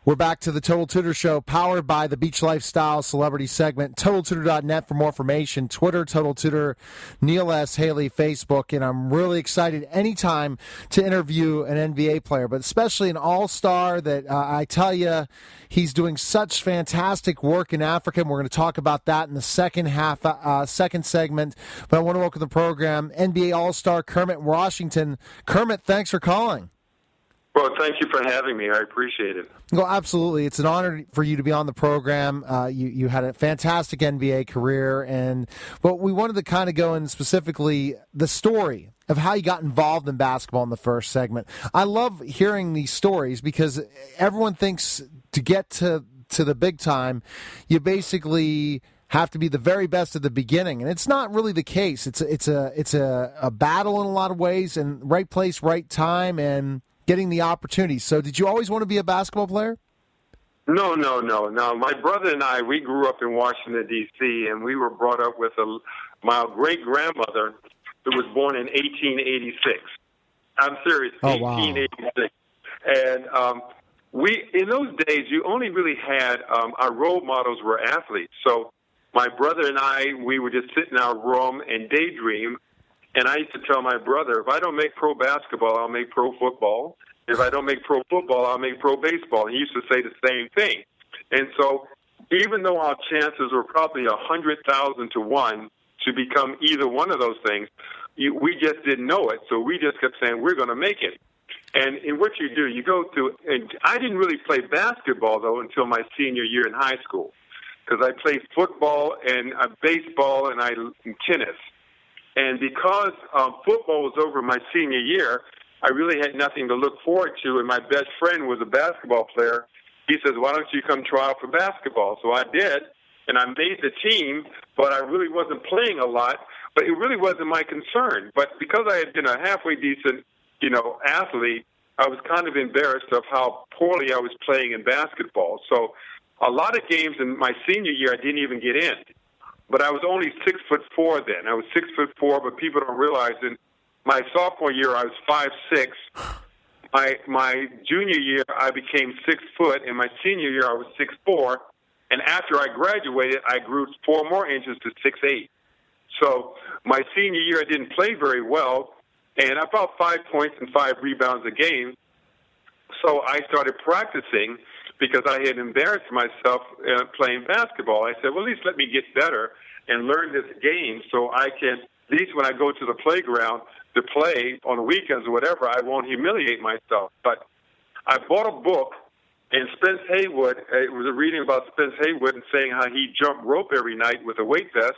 We're back to the Total Tutor Show, powered by the Beach Lifestyle Celebrity segment. TotalTutor.net for more information. Twitter, Total Tutor, Neil S. Haley, Facebook. And I'm really excited anytime to interview an NBA player, but especially an all-star that I tell you, he's doing such fantastic work in Africa. And we're going to talk about that in the second segment. But I want to welcome to the program NBA All-Star Kermit Washington. Kermit, thanks for calling. Well, thank you for having me. I appreciate it. Well, absolutely. It's an honor for you to be on the program. You had a fantastic NBA career, but we wanted to kind of go in specifically the story of how you got involved in basketball in the first segment. I love hearing these stories because everyone thinks to get to the big time, you basically have to be the very best at the beginning, and it's not really the case. It's a battle in a lot of ways, and right place, right time, and getting the opportunity. So did you always want to be a basketball player? No. My brother and I, we grew up in Washington, D.C., and we were brought up with my great-grandmother who was born in 1886. I'm serious, oh, wow. 1886. And in those days, you only really had our role models were athletes. So my brother and I, we would just sit in our room and daydream. And I used to tell my brother, if I don't make pro basketball, I'll make pro football. If I don't make pro football, I'll make pro baseball. He used to say the same thing. And so even though our chances were probably 100,000 to 1 to become either one of those things, we just didn't know it. So we just kept saying, we're going to make it. And in what you do, you go through, and I didn't really play basketball, though, until my senior year in high school, because I played football and baseball and tennis. And because football was over my senior year, I really had nothing to look forward to, and my best friend was a basketball player. He says, why don't you come try out for basketball? So I did, and I made the team, but I really wasn't playing a lot, but it really wasn't my concern. But because I had been a halfway decent, athlete, I was kind of embarrassed of how poorly I was playing in basketball. So a lot of games in my senior year, I didn't even get in. But I was only 6'4" then. I was 6'4", but people don't realize in my sophomore year I was 5'6". My junior year I became 6 foot, and my senior year I was 6'4". And after I graduated, I grew 4 more inches to 6'8". So my senior year I didn't play very well, and about 5 points and 5 rebounds a game. So I started practicing, because I had embarrassed myself playing basketball. I said, well, at least let me get better and learn this game so I can, at least when I go to the playground to play on the weekends or whatever, I won't humiliate myself. But I bought a book, and Spence Haywood, it was a reading about Spence Haywood and saying how he jumped rope every night with a weight vest.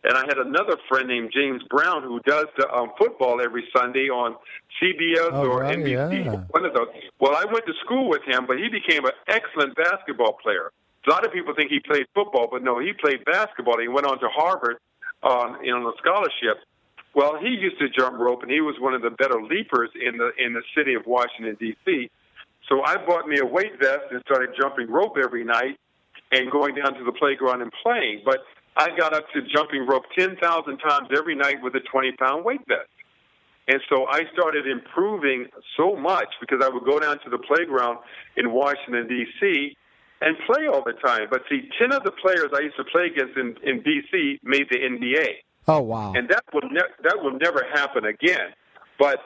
And I had another friend named James Brown who does the football every Sunday on CBS or NBC, one of those. Well, I went to school with him, but he became an excellent basketball player. A lot of people think he played football, but no, he played basketball. He went on to Harvard on a scholarship. Well, he used to jump rope, and he was one of the better leapers in the city of Washington, D.C. So I bought me a weight vest and started jumping rope every night and going down to the playground and playing. But I got up to jumping rope 10,000 times every night with a 20-pound weight vest. And so I started improving so much because I would go down to the playground in Washington, D.C., and play all the time. But see, 10 of the players I used to play against in D.C. made the NBA. Oh, wow. And that will never happen again. But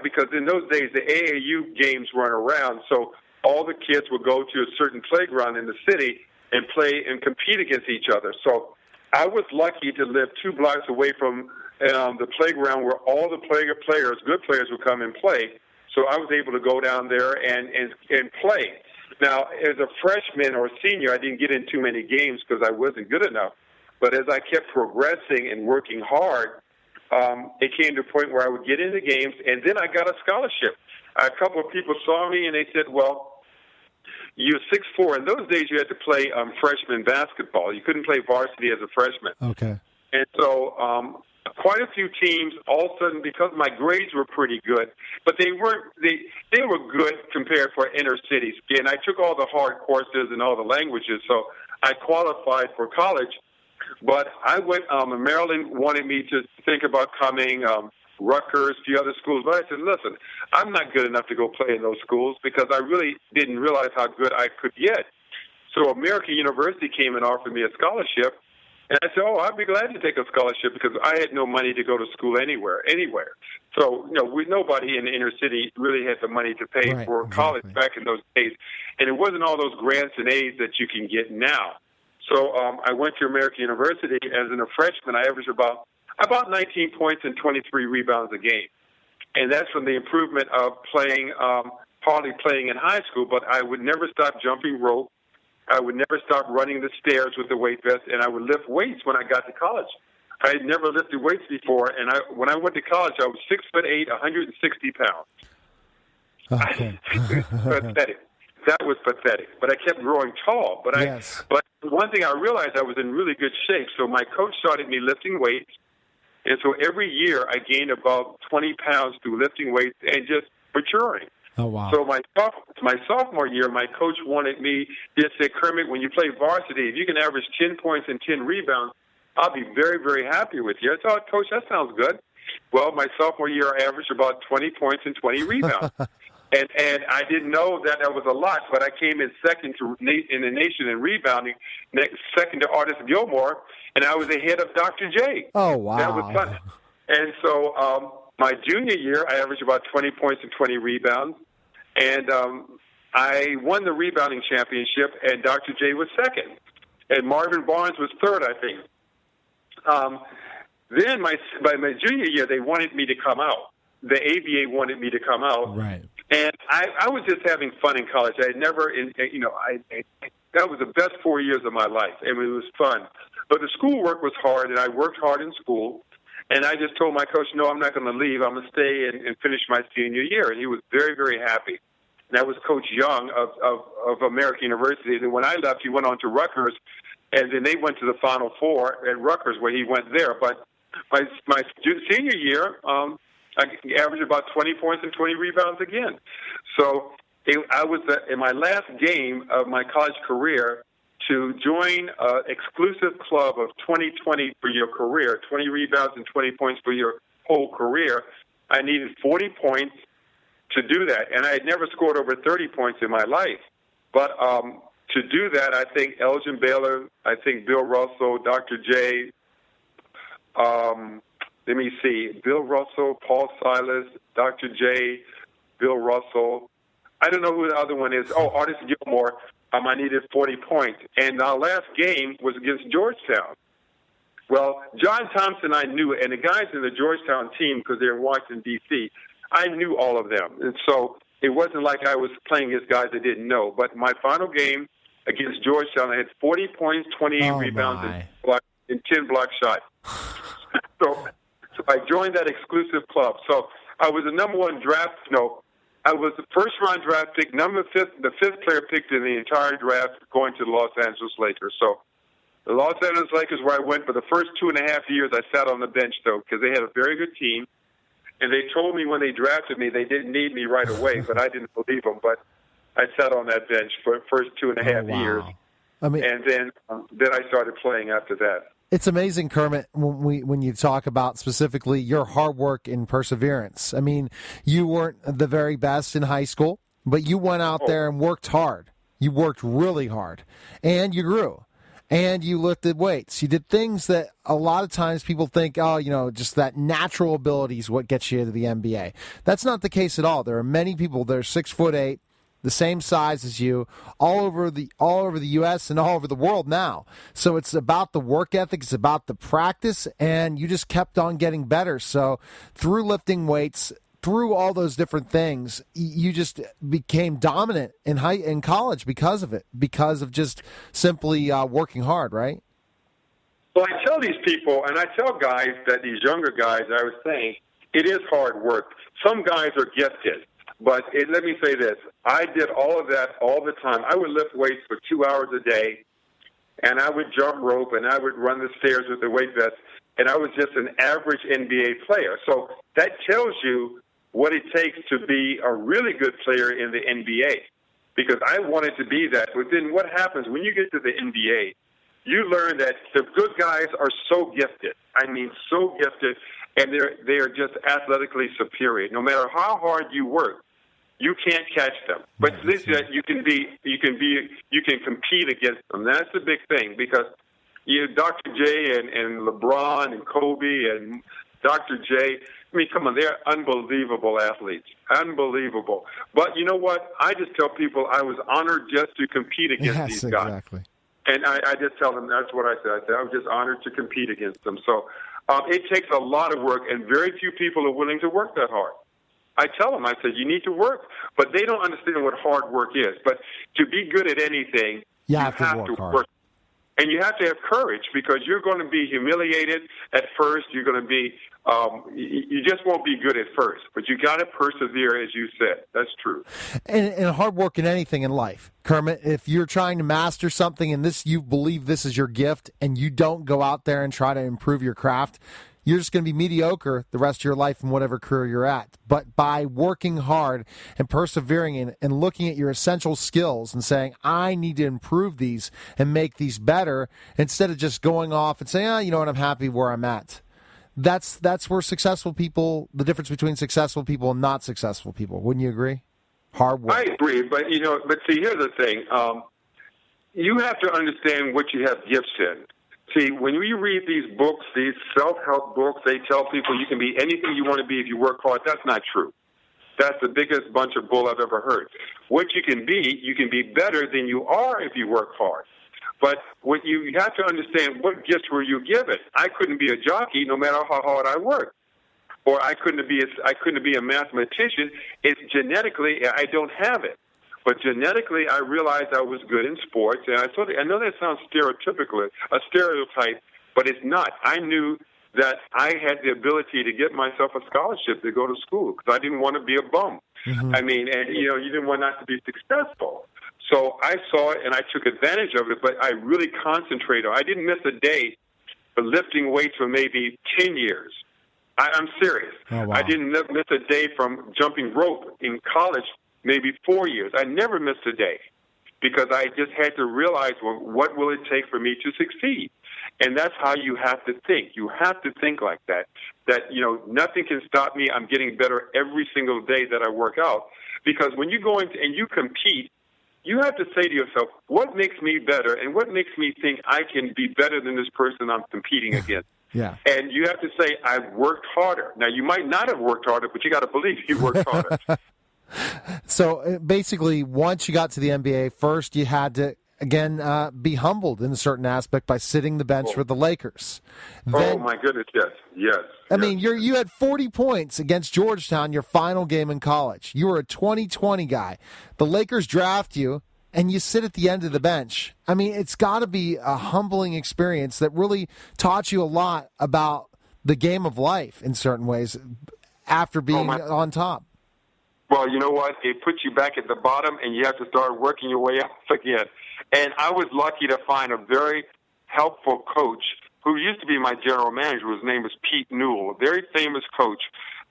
because in those days, the AAU games weren't around, so all the kids would go to a certain playground in the city and play and compete against each other. So I was lucky to live 2 blocks away from the playground where all the players, good players, would come and play. So I was able to go down there and play. Now, as a freshman or senior, I didn't get in too many games because I wasn't good enough. But as I kept progressing and working hard, it came to a point where I would get into games, and then I got a scholarship. A couple of people saw me, and they said, well, you're 6'4". In those days, you had to play freshman basketball. You couldn't play varsity as a freshman. Okay. And so quite a few teams, all of a sudden, because my grades were pretty good, but they were good compared for inner cities. And I took all the hard courses and all the languages, so I qualified for college. But I went, Maryland wanted me to think about coming. Rutgers, a few other schools. But I said, listen, I'm not good enough to go play in those schools because I really didn't realize how good I could get. So American University came and offered me a scholarship. And I said, oh, I'd be glad to take a scholarship because I had no money to go to school anywhere. So, nobody in the inner city really had the money to pay for college back in those days. And it wasn't all those grants and aids that you can get now. So I went to American University. As a freshman, I averaged about 19 points and 23 rebounds a game. And that's from the improvement of hardly playing in high school, but I would never stop jumping rope. I would never stop running the stairs with the weight vest, and I would lift weights when I got to college. I had never lifted weights before, and when I went to college, I was 6'8", 160 pounds. Okay. Pathetic. That was pathetic. But I kept growing tall. But one thing I realized, I was in really good shape. So my coach started me lifting weights, and so every year I gained about 20 pounds through lifting weights and just maturing. Oh, wow. So my sophomore year, my coach wanted me to say, Kermit, when you play varsity, if you can average 10 points and 10 rebounds, I'll be very, very happy with you. I thought, Coach, that sounds good. Well, my sophomore year, I averaged about 20 points and 20 rebounds. and I didn't know that was a lot, but I came in second in the nation in rebounding, second to Artis Gilmore, and I was ahead of Dr. J. Oh, wow. That was fun. And so my junior year, I averaged about 20 points and 20 rebounds. And I won the rebounding championship, and Dr. J was second. And Marvin Barnes was third, I think. Then by my junior year, they wanted me to come out. The ABA wanted me to come out. Right. And I was just having fun in college. I had never, that was the best 4 years of my life. I mean, it was fun. But the schoolwork was hard, and I worked hard in school. And I just told my coach, no, I'm not going to leave. I'm going to stay and finish my senior year. And he was very, very happy. And that was Coach Young of American University. And when I left, he went on to Rutgers. And then they went to the Final Four at Rutgers, where he went there. But my senior year, I averaged about 20 points and 20 rebounds again. So I was in my last game of my college career to join an exclusive club of 20-20 for your career, 20 rebounds and 20 points for your whole career. I needed 40 points to do that, and I had never scored over 30 points in my life. But to do that, I think Elgin Baylor, I think Bill Russell, Dr. J, let me see, Bill Russell, Paul Silas, Dr. J, Bill Russell. I don't know who the other one is. Oh, Artis Gilmore. I needed 40 points. And our last game was against Georgetown. Well, John Thompson I knew, and the guys in the Georgetown team, because they were in Washington, D.C., I knew all of them. And so it wasn't like I was playing against guys I didn't know. But my final game against Georgetown, I had 40 points, 28 rebounds, and 10 block shots. So I joined that exclusive club. So I was the number one draft, I was the first-round draft pick, the fifth player picked in the entire draft going to the Los Angeles Lakers. So the Los Angeles Lakers, where I went for the first 2.5 years, I sat on the bench, though, because they had a very good team. And they told me when they drafted me they didn't need me right away, but I didn't believe them. But I sat on that bench for the first 2.5 years. And then I started playing after that. It's amazing, Kermit, when you talk about specifically your hard work and perseverance. I mean, you weren't the very best in high school, but you went out there and worked hard. You worked really hard, and you grew, and you lifted weights. You did things that a lot of times people think, just that natural ability is what gets you to the NBA. That's not the case at all. There are many people that are 6'8", the same size as you, all over the U.S. and all over the world now. So it's about the work ethic, it's about the practice, and you just kept on getting better. So through lifting weights, through all those different things, you just became dominant in college because of it, because of just simply working hard, right? Well, I tell these people, and I tell guys that these younger guys, I was saying, it is hard work. Some guys are gifted. But let me say this. I did all of that all the time. I would lift weights for 2 hours a day, and I would jump rope, and I would run the stairs with the weight vest, and I was just an average NBA player. So that tells you what it takes to be a really good player in the NBA, because I wanted to be that. But then what happens when you get to the NBA, you learn that the good guys are so gifted. I mean, so gifted. and they are just athletically superior. No matter how hard you work, you can't catch them. But this you can compete against them. That's the big thing, because Dr. J and LeBron and Kobe and Dr. J, I mean, come on, they're unbelievable athletes. Unbelievable. But you know what? I just tell people I was honored just to compete against these guys. Exactly. And I just tell them that's what I said. I said I was just honored to compete against them. So it takes a lot of work, and very few people are willing to work that hard. I tell them, I said, you need to work, but they don't understand what hard work is. But to be good at anything, you have to work. And you have to have courage, because you're going to be humiliated at first. You're going to be, you just won't be good at first. But you got to persevere, as you said. That's true. And hard work in anything in life, Kermit. If you're trying to master something and you believe this is your gift, and you don't go out there and try to improve your craft, you're just going to be mediocre the rest of your life in whatever career you're at. But by working hard and persevering and looking at your essential skills and saying, I need to improve these and make these better, instead of just going off and saying, you know what, I'm happy where I'm at. That's where successful people, the difference between successful people and not successful people. Wouldn't you agree? Hard work. I agree, but see, here's the thing. You have to understand what you have gifts in. See, when you read these books, these self-help books, they tell people you can be anything you want to be if you work hard. That's not true. That's the biggest bunch of bull I've ever heard. What you can be better than you are if you work hard. But what you have to understand, what gifts were you given? I couldn't be a jockey no matter how hard I worked. Or I couldn't be a mathematician. It's genetically, I don't have it. But genetically, I realized I was good in sports, and I know that sounds a stereotype, but it's not. I knew that I had the ability to get myself a scholarship to go to school, because I didn't want to be a bum. Mm-hmm. I mean, and you didn't want not to be successful. So I saw it, and I took advantage of it, but I really concentrated. I didn't miss a day for lifting weights for maybe 10 years. I'm serious. Oh, wow. I didn't miss a day from jumping rope in college, maybe 4 years. I never missed a day, because I just had to realize, well, what will it take for me to succeed? And that's how you have to think. You have to think like that, nothing can stop me. I'm getting better every single day that I work out. Because when you go into and you compete, you have to say to yourself, what makes me better, and what makes me think I can be better than this person I'm competing against? Yeah. And you have to say, I've worked harder. Now, you might not have worked harder, but you got to believe you worked harder. So basically, once you got to the NBA, first you had to, again, be humbled in a certain aspect by sitting the bench for the Lakers. Then, my goodness, yes. I mean, you had 40 points against Georgetown your final game in college. You were a 20-20 guy. The Lakers draft you, and you sit at the end of the bench. I mean, it's got to be a humbling experience that really taught you a lot about the game of life in certain ways after being on top. Well, you know what? It puts you back at the bottom, and you have to start working your way up again. And I was lucky to find a very helpful coach who used to be my general manager. His name was Pete Newell, a very famous coach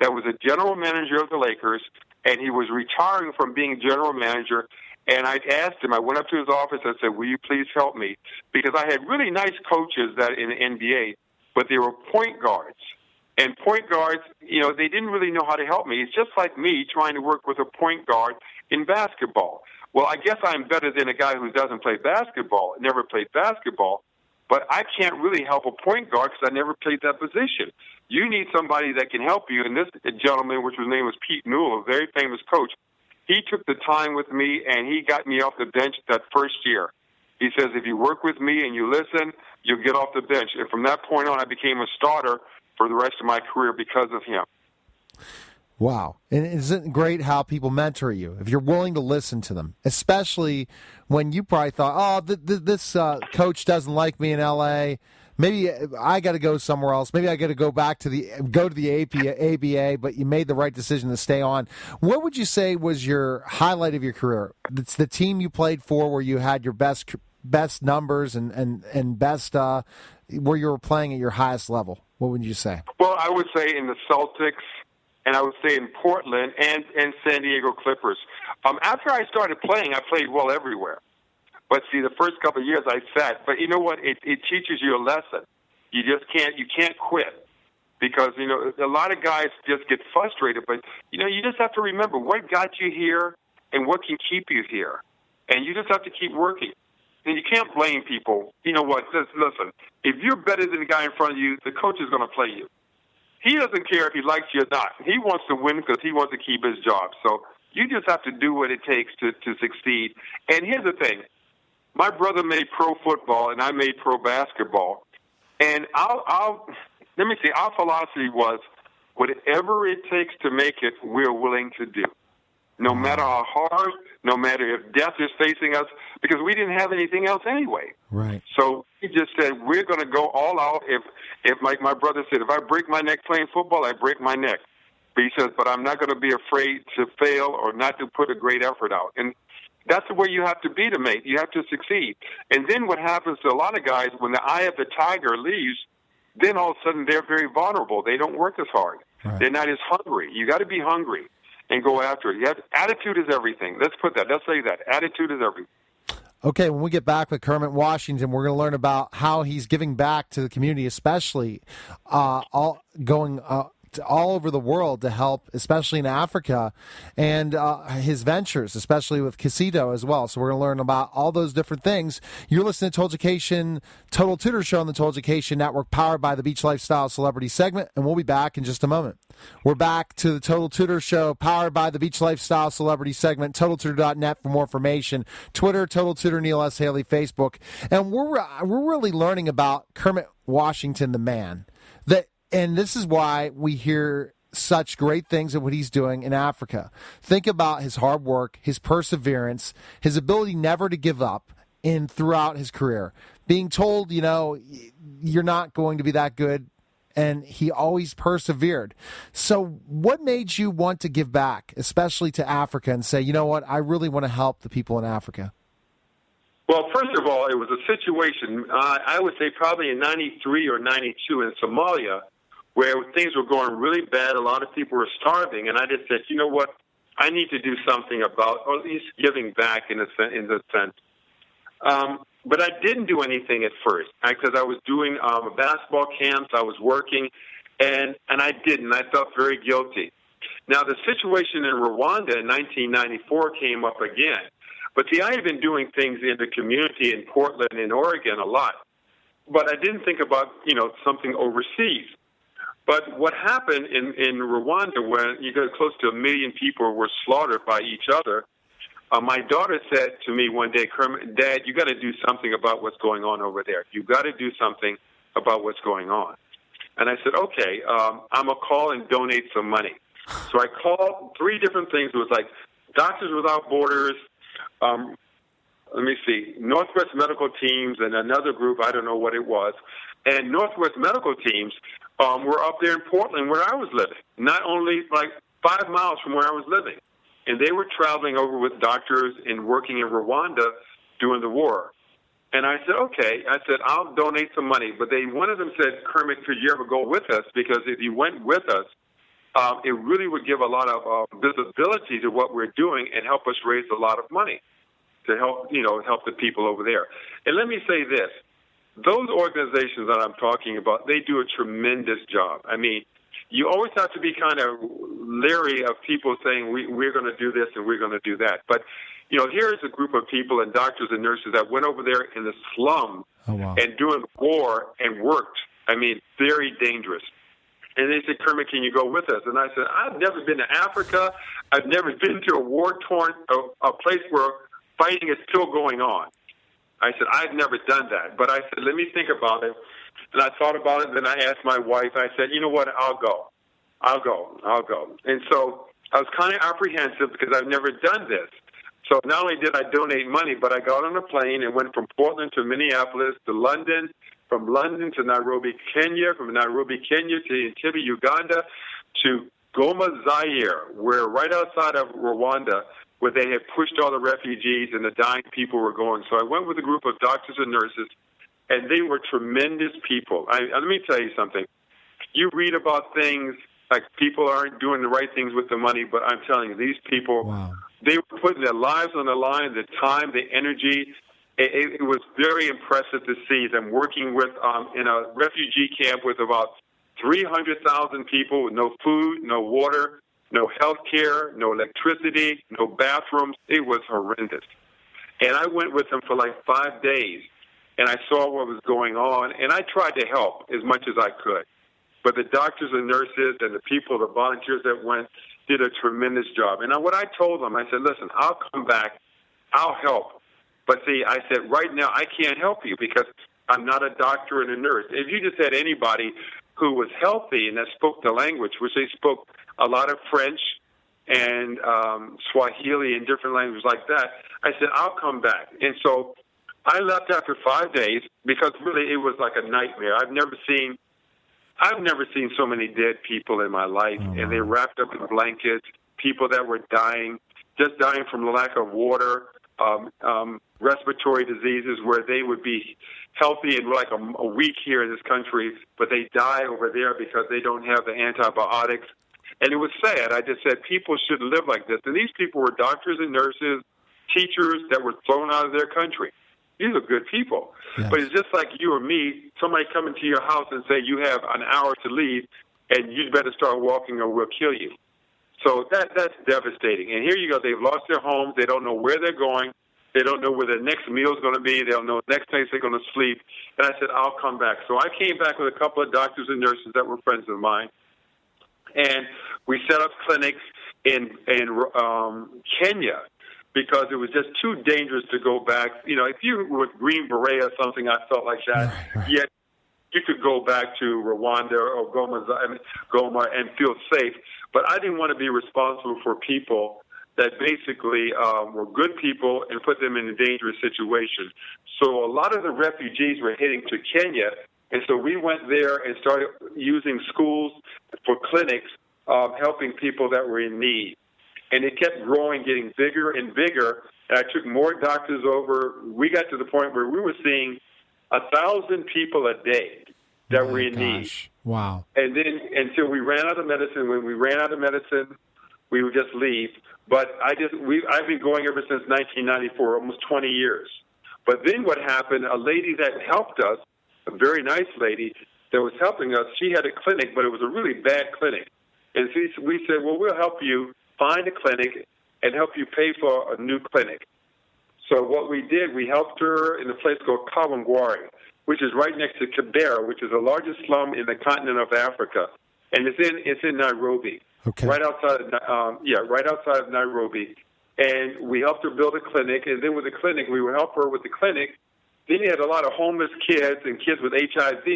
that was a general manager of the Lakers, and he was retiring from being general manager. And I asked him, I went up to his office, I said, will you please help me? Because I had really nice coaches that in the NBA, but they were point guards. And point guards, they didn't really know how to help me. It's just like me trying to work with a point guard in basketball. Well, I guess I'm better than a guy who doesn't play basketball, never played basketball, but I can't really help a point guard because I never played that position. You need somebody that can help you. And this gentleman, which his name was Pete Newell, a very famous coach, he took the time with me, and he got me off the bench that first year. He says, if you work with me and you listen, you'll get off the bench. And from that point on, I became a starter for the rest of my career because of him. Wow. And isn't it great how people mentor you, if you're willing to listen to them, especially when you probably thought, this coach doesn't like me in L.A., maybe I got to go somewhere else. Maybe I got to go to the ABA, but you made the right decision to stay on. What would you say was your highlight of your career? It's the team you played for where you had your best numbers and best where you were playing at your highest level. What would you say? Well, I would say in the Celtics, and I would say in Portland and San Diego Clippers. After I started playing, I played well everywhere. But see, the first couple of years I sat. But you know what? It teaches you a lesson. You can't quit. because, a lot of guys just get frustrated. But, you just have to remember what got you here and what can keep you here. And you just have to keep working. And you can't blame people. You know what? Listen, if you're better than the guy in front of you, the coach is going to play you. He doesn't care if he likes you or not. He wants to win because he wants to keep his job. So you just have to do what it takes to succeed. And here's the thing. My brother made pro football, and I made pro basketball. And let me see, our philosophy was, whatever it takes to make it, we're willing to do. No matter how hard, no matter if death is facing us, because we didn't have anything else anyway. Right. So he just said, we're going to go all out. If like my brother said, if I break my neck playing football, I break my neck. But he says, but I'm not going to be afraid to fail or not to put a great effort out. And that's the way you have to be to make. You have to succeed. And then what happens to a lot of guys, when the eye of the tiger leaves, then all of a sudden they're very vulnerable. They don't work as hard. Right. They're not as hungry. You got to be hungry and go after it. Attitude is everything. Let's put that. Let's say that. Attitude is everything. Okay, when we get back with Kermit Washington, we're going to learn about how he's giving back to the community, especially going all over the world to help, especially in Africa, and his ventures, especially with Kissito as well. So we're going to learn about all those different things. You're listening to Total Education, Total Tutor Show on the Total Education Network, powered by the Beach Lifestyle Celebrity segment, and we'll be back in just a moment. We're back to the Total Tutor Show, powered by the Beach Lifestyle Celebrity segment, TotalTutor.net for more information, Twitter, Total Tutor, Neil S. Haley, Facebook. And we're really learning about Kermit Washington, the man. And this is why we hear such great things of what he's doing in Africa. Think about his hard work, his perseverance, his ability never to give up throughout his career. Being told, you're not going to be that good, and he always persevered. So what made you want to give back, especially to Africa, and say, you know what, I really want to help the people in Africa? Well, first of all, it was a situation, I would say probably in 93 or 92 in Somalia, where things were going really bad. A lot of people were starving, and I just said, you know what, I need to do something about, or at least giving back in the sense. But I didn't do anything at first, because I was doing basketball camps, I was working, and I didn't. I felt very guilty. Now, the situation in Rwanda in 1994 came up again. But see, I had been doing things in the community in Portland and Oregon a lot. But I didn't think about, something overseas. But what happened in Rwanda, when you got close to 1 million people were slaughtered by each other, my daughter said to me one day, Kermit, Dad, you got to do something about what's going on over there. You got to do something about what's going on. And I said, okay, I'm going to call and donate some money. So I called 3 different things. It was like Doctors Without Borders, Northwest Medical Teams, and another group, I don't know what it was. And Northwest Medical Teams were up there in Portland where I was living, not only like 5 miles from where I was living. And they were traveling over with doctors and working in Rwanda during the war. And I said, okay. I said, I'll donate some money. But one of them said, Kermit, could you ever go with us? Because if you went with us, it really would give a lot of visibility to what we're doing and help us raise a lot of money to help the people over there. And let me say this. Those organizations that I'm talking about, they do a tremendous job. I mean, you always have to be kind of leery of people saying, we're going to do this and we're going to do that. But, here's a group of people and doctors and nurses that went over there in the slum and during the war and worked. I mean, very dangerous. And they said, Kermit, can you go with us? And I said, I've never been to Africa. I've never been to a war-torn, a place where fighting is still going on. I said, I've never done that. But I said, let me think about it. And I thought about it, and then I asked my wife, I said, you know what, I'll go. And so I was kind of apprehensive because I've never done this. So not only did I donate money, but I got on a plane and went from Portland to Minneapolis to London, from London to Nairobi, Kenya, from Nairobi, Kenya to Entebbe, Uganda, to Goma, Zaire, where right outside of Rwanda, where they had pushed all the refugees and the dying people were going. So I went with a group of doctors and nurses, and they were tremendous people. Let me tell you something. You read about things like people aren't doing the right things with the money, but I'm telling you, these people, they were putting their lives on the line, the time, the energy. It was very impressive to see them working with in a refugee camp with about 300,000 people with no food, no water, no health care, no electricity, no bathrooms. It was horrendous. And I went with them for like 5 days, and I saw what was going on, and I tried to help as much as I could. But the doctors and nurses and the people, the volunteers that went, did a tremendous job. And what I told them, I said, listen, I'll come back, I'll help. But see, I said, right now I can't help you because I'm not a doctor and a nurse. If you just had anybody who was healthy and that spoke the language, which they spoke a lot of French and Swahili and different languages like that, I said, I'll come back. And so I left after 5 days because really it was like a nightmare. I've never seen so many dead people in my life, and they wrapped up in blankets, people that were dying, just dying from the lack of water, respiratory diseases where they would be healthy in like a week here in this country, but they die over there because they don't have the antibiotics. And it was sad. I just said people shouldn't live like this. And these people were doctors and nurses, teachers that were thrown out of their country. These are good people. Yes. But it's just like you or me, somebody coming to your house and say you have an hour to leave and you better start walking or we'll kill you. So that's devastating. And here you go. They've lost their homes. They don't know where they're going. They don't know where their next meal is going to be. They don't know the next place they're going to sleep. And I said, I'll come back. So I came back with a couple of doctors and nurses that were friends of mine. And we set up clinics in Kenya because it was just too dangerous to go back. You know, if you were Green Beret or something, I felt like that. Right. Yet you could go back to Rwanda or Goma and feel safe. But I didn't want to be responsible for people that basically were good people and put them in a dangerous situation. So a lot of the refugees were heading to Kenya, and so we went there and started using schools for clinics, helping people that were in need. And it kept growing, getting bigger and bigger, and I took more doctors over. We got to the point where we were seeing 1,000 people a day that were in need. Wow. And then until we ran out of medicine. When we ran out of medicine, we would just leave. But I've been going ever since 1994, almost 20 years. But then what happened, a lady that helped us, a very nice lady that was helping us, she had a clinic, but it was a really bad clinic. And we said, well, we'll help you find a clinic and help you pay for a new clinic. So what we did, we helped her in a place called Kawangware, which is right next to Kibera, which is the largest slum in the continent of Africa. And it's in Nairobi. Okay. Right outside of Nairobi. And we helped her build a clinic, and then with the clinic, we would help her with the clinic. Then you had a lot of homeless kids and kids with HIV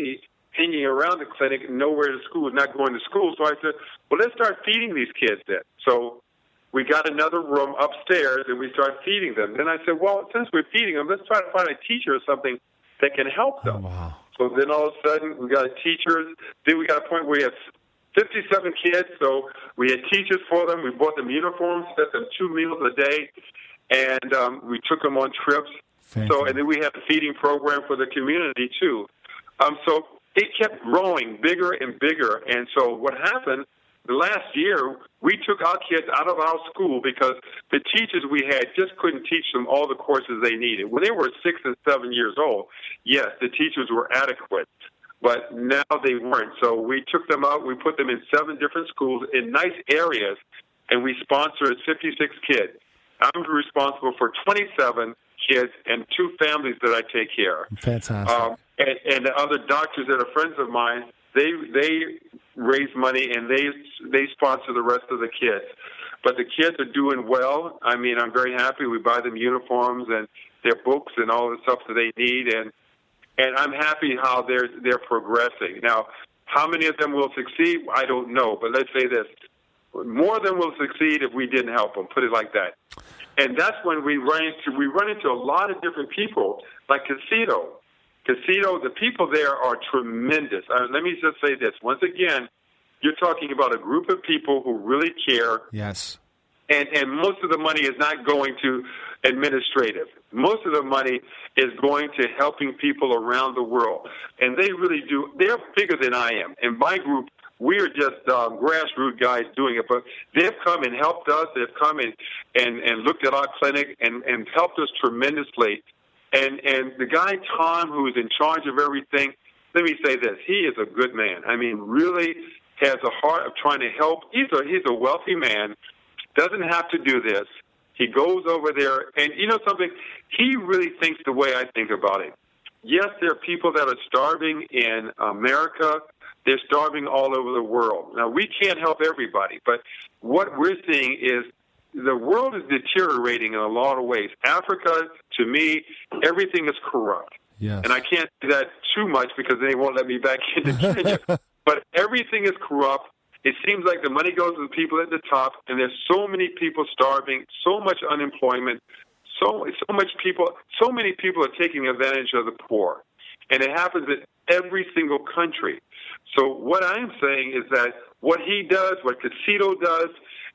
hanging around the clinic, nowhere to school, not going to school. So I said, well, let's start feeding these kids then. So we got another room upstairs, and we started feeding them. Then I said, well, since we're feeding them, let's try to find a teacher or something that can help them. Oh, wow. So then all of a sudden, we got teachers. Then we got a point where we had 57 kids, so we had teachers for them. We bought them uniforms, fed them 2 meals a day, and we took them on trips. So, and then we had a feeding program for the community, too. So it kept growing bigger and bigger. And so what happened, the last year, we took our kids out of our school because the teachers we had just couldn't teach them all the courses they needed. When they were 6 and 7 years old, yes, the teachers were adequate. But now they weren't. So we took them out. We put them in 7 different schools in nice areas, and we sponsored 56 kids. I'm responsible for 27 kids and 2 families that I take care of. Fantastic. And the other doctors that are friends of mine, they raise money, and they sponsor the rest of the kids. But the kids are doing well. I mean, I'm very happy. We buy them uniforms and their books and all the stuff that they need, and I'm happy how they're progressing. Now, how many of them will succeed? I don't know, but let's say this. More of them will succeed if we didn't help them, put it like that. And that's when we run into a lot of different people, like Kissito. Kissito, the people there are tremendous. Let me just say this. Once again, you're talking about a group of people who really care. Yes. And most of the money is not going to administrative. Most of the money is going to helping people around the world. And they really do. They're bigger than I am. In my group, we're just grassroots guys doing it. But they've come and helped us. They've come and looked at our clinic and helped us tremendously. And the guy, Tom, who's in charge of everything, let me say this. He is a good man. I mean, really has a heart of trying to help. He's a wealthy man, doesn't have to do this. He goes over there, and you know something? He really thinks the way I think about it. Yes, there are people that are starving in America. They're starving all over the world. Now, we can't help everybody, but what we're seeing is the world is deteriorating in a lot of ways. Africa, to me, everything is corrupt. Yes. And I can't do that too much because they won't let me back into Kenya. But everything is corrupt. It seems like the money goes to the people at the top, and there's so many people starving, so much unemployment, so many people are taking advantage of the poor. And it happens in every single country. So what I'm saying is that what he does, what Kissito does,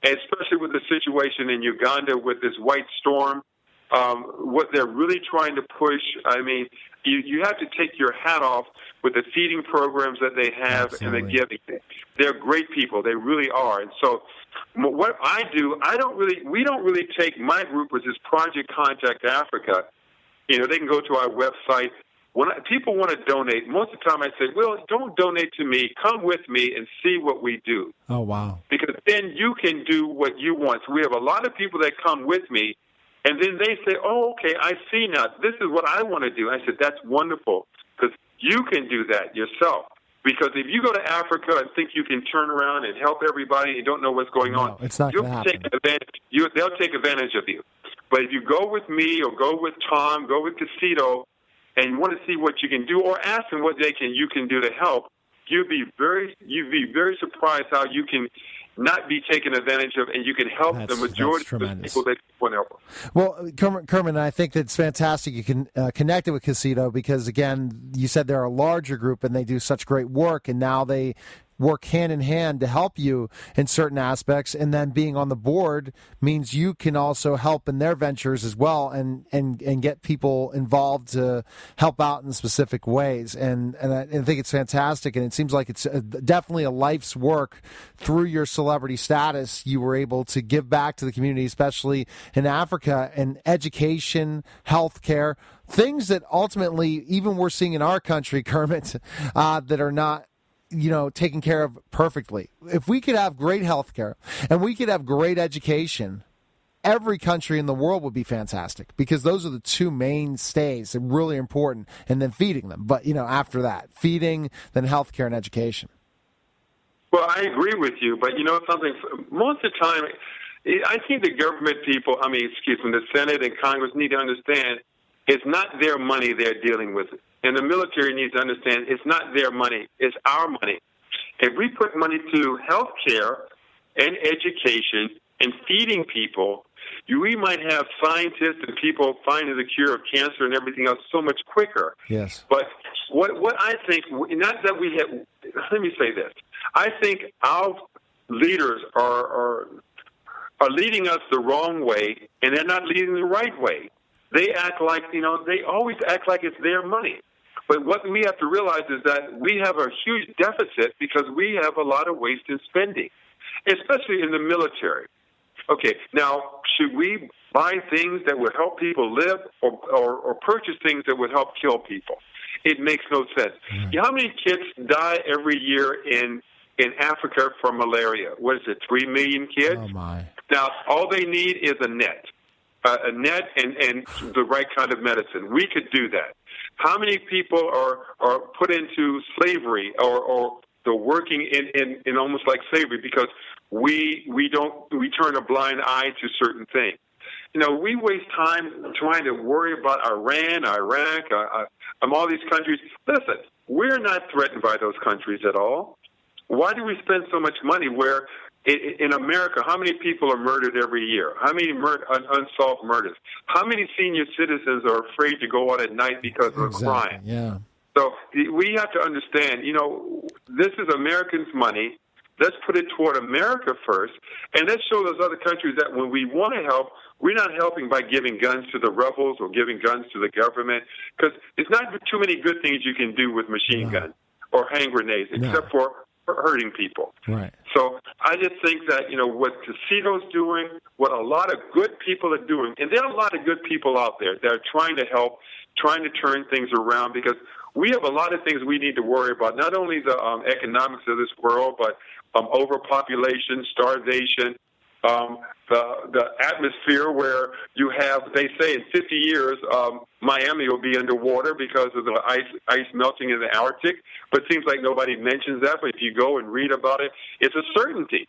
and especially with the situation in Uganda with this white storm, what they're really trying to push, I mean, you have to take your hat off with the feeding programs that they have. Absolutely. And they're giving. They're great people. They really are. And so what I do, we don't really take, my group, which is Project Contact Africa. You know, they can go to our website. When people want to donate, most of the time I say, well, don't donate to me. Come with me and see what we do. Oh, wow. Because then you can do what you want. So we have a lot of people that come with me, and then they say, oh, okay, I see now. This is what I want to do. I said, that's wonderful, because you can do that yourself. Because if you go to Africa and think you can turn around and help everybody and you don't know what's going on, it's not going to happen. They'll take advantage of you. But if you go with me or go with Tom, go with Kissito, and you want to see what you can do, or ask them what you can do to help, you'd be very surprised how you can not be taken advantage of, and you can help the majority of the people that you want to help. Well, Kermit, I think that's fantastic. You can connect it with Kissito because, again, you said they're a larger group and they do such great work, and now they work hand in hand to help you in certain aspects, and then being on the board means you can also help in their ventures as well and get people involved to help out in specific ways. And I think it's fantastic, and it seems like it's definitely a life's work. Through your celebrity status, you were able to give back to the community, especially in Africa, and education, healthcare, things that ultimately even we're seeing in our country, Kermit, that are not taken care of perfectly. If we could have great health care and we could have great education, every country in the world would be fantastic, because those are the two mainstays that are really important, and then feeding them. But, after that, feeding, then health care and education. Well, I agree with you, but something, most of the time, I think the government people, the Senate and Congress need to understand it's not their money they're dealing with. And the military needs to understand it's not their money, it's our money. If we put money to health care and education and feeding people, we might have scientists and people finding the cure of cancer and everything else so much quicker. Yes. But what I think, not that we have, let me say this. I think our leaders are leading us the wrong way, and they're not leading the right way. They act like, they always act like it's their money. But what we have to realize is that we have a huge deficit because we have a lot of waste in spending, especially in the military. Okay, now, should we buy things that would help people live or purchase things that would help kill people? It makes no sense. Mm-hmm. You know how many kids die every year in Africa from malaria? What is it, 3 million kids? Oh, my. Now, all they need is a net and the right kind of medicine. We could do that. How many people are put into slavery or they're working in almost like slavery because we turn a blind eye to certain things. We waste time trying to worry about Iran, Iraq, all these countries. Listen, we're not threatened by those countries at all. Why do we spend so much money where in America, how many people are murdered every year? How many unsolved murders? How many senior citizens are afraid to go out at night because of crime? Yeah. So we have to understand, this is Americans' money. Let's put it toward America first, and let's show those other countries that when we want to help, we're not helping by giving guns to the rebels or giving guns to the government, because it's not too many good things you can do with machine guns or hand grenades, except for hurting people. Right. So I just think that, what Kissito's doing, what a lot of good people are doing, and there are a lot of good people out there that are trying to help, trying to turn things around, because we have a lot of things we need to worry about, not only the economics of this world, but overpopulation, starvation, the atmosphere where you have, they say in 50 years, Miami will be underwater because of the ice melting in the Arctic, but it seems like nobody mentions that. But if you go and read about it, it's a certainty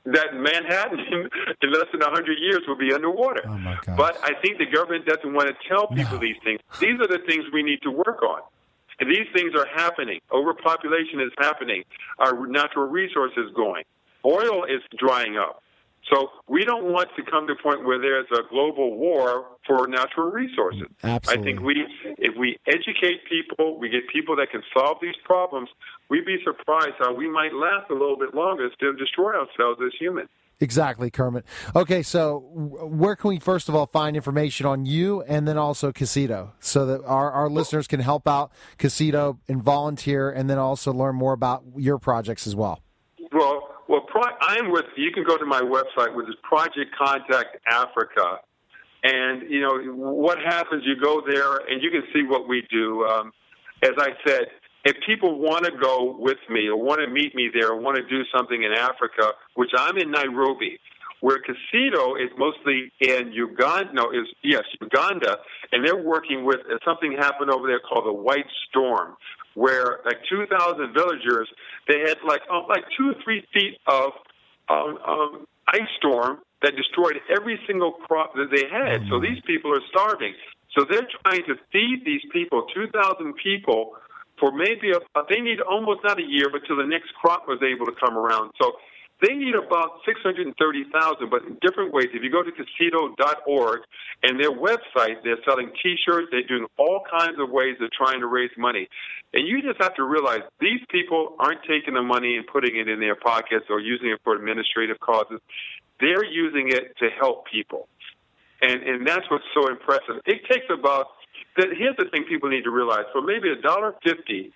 that Manhattan in less than 100 years will be underwater. Oh my gosh. But I think the government doesn't want to tell people these things. These are the things we need to work on. And these things are happening. Overpopulation is happening. Our natural resources going. Oil is drying up. So we don't want to come to a point where there's a global war for natural resources. Absolutely. I think if we educate people, we get people that can solve these problems, we'd be surprised how we might last a little bit longer instead of destroy ourselves as humans. Exactly, Kermit. Okay, so where can we first of all find information on you and then also Kissito so that our listeners can help out Kissito and volunteer and then also learn more about your projects as well? Well, you can go to my website, which is Project Contact Africa. And, what happens, you go there and you can see what we do. As I said, if people want to go with me or want to meet me there or want to do something in Africa, which I'm in Nairobi, where Kissito is mostly in Uganda, Uganda, and they're working with something happened over there called the White Storm, where 2,000 villagers, they had 2 or 3 feet of ice storm that destroyed every single crop that they had. So these people are starving. So they're trying to feed these people, 2,000 people, for maybe they need almost not a year, but till the next crop was able to come around. So they need about 630,000, but in different ways. If you go to Kissito.org and their website, they're selling T-shirts. They're doing all kinds of ways of trying to raise money. And you just have to realize these people aren't taking the money and putting it in their pockets or using it for administrative causes. They're using it to help people. And that's what's so impressive. It takes here's the thing people need to realize. For maybe $1.50,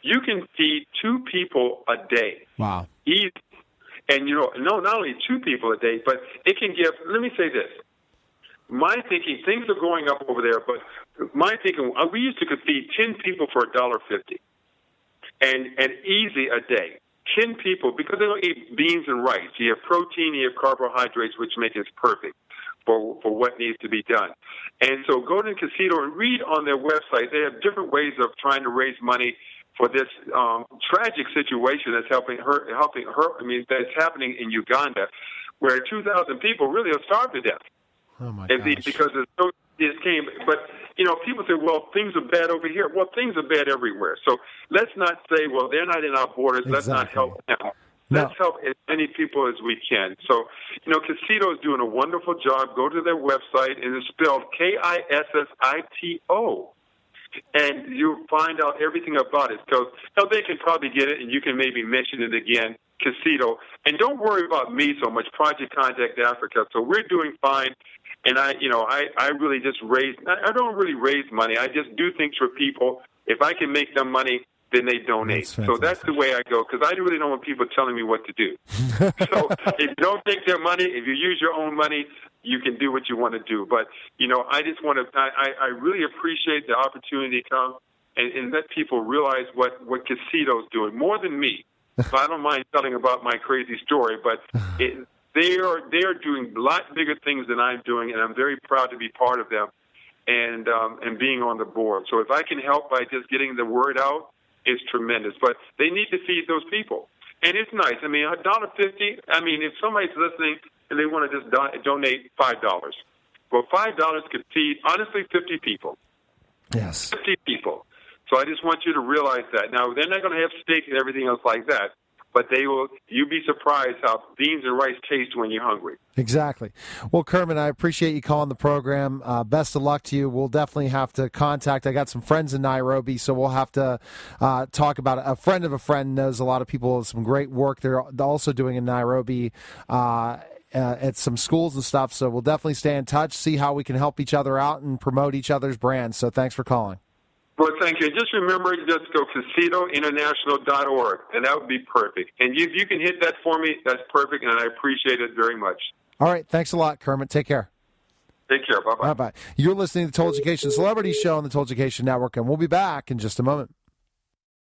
you can feed 2 people a day. Wow. Easy. And, not only 2 people a day, but it can give, let me say this. My thinking, things are going up over there, but my thinking, we used to could feed 10 people for $1.50. And easy a day. 10 people, because they don't eat beans and rice. You have protein, you have carbohydrates, which make it perfect for what needs to be done. And so go to Kissito and read on their website. They have different ways of trying to raise money for this tragic situation that's that's happening in Uganda, where 2,000 people really are starved to death. Oh my gosh. Because it came. But people say, well, things are bad over here. Well, things are bad everywhere. So let's not say, well, they're not in our borders. Exactly. Let's not help them. No. Let's help as many people as we can. So, Kissito is doing a wonderful job. Go to their website, and it's spelled Kissito. And you'll find out everything about it. So they can probably get it, and you can maybe mention it again, Kissito. And don't worry about me so much, Project Contact Africa. So we're doing fine. And I really just I don't really raise money. I just do things for people. If I can make them money, then they donate. So that's the way I go, because I really don't want people telling me what to do. So if you don't take their money, if you use your own money, you can do what you want to do. But, I just want to, I really appreciate the opportunity to come and let people realize what Kissito's doing, more than me. So I don't mind telling about my crazy story, but they are doing a lot bigger things than I'm doing, and I'm very proud to be part of them and being on the board. So if I can help by just getting the word out, it's tremendous. But they need to feed those people. And it's nice. I mean, $1.50, if somebody's listening and they want to just donate $5, well, $5 could feed, honestly, 50 people. Yes. 50 people. So I just want you to realize that. Now, they're not going to have steak and everything else like that, but you'd be surprised how beans and rice taste when you're hungry. Exactly. Well, Kermit, I appreciate you calling the program. Best of luck to you. We'll definitely have to contact. I got some friends in Nairobi, so we'll have to talk about it. A friend of a friend knows a lot of people, some great work they're also doing in Nairobi at some schools and stuff. So we'll definitely stay in touch, see how we can help each other out and promote each other's brands. So thanks for calling. Well, thank you. Just remember, just go KissitoInternational.org, and that would be perfect. And if you can hit that for me, that's perfect, and I appreciate it very much. All right. Thanks a lot, Kermit. Take care. Take care. Bye-bye. Bye-bye. You're listening to the Total Education Celebrity Show on the Total Education Network, and we'll be back in just a moment.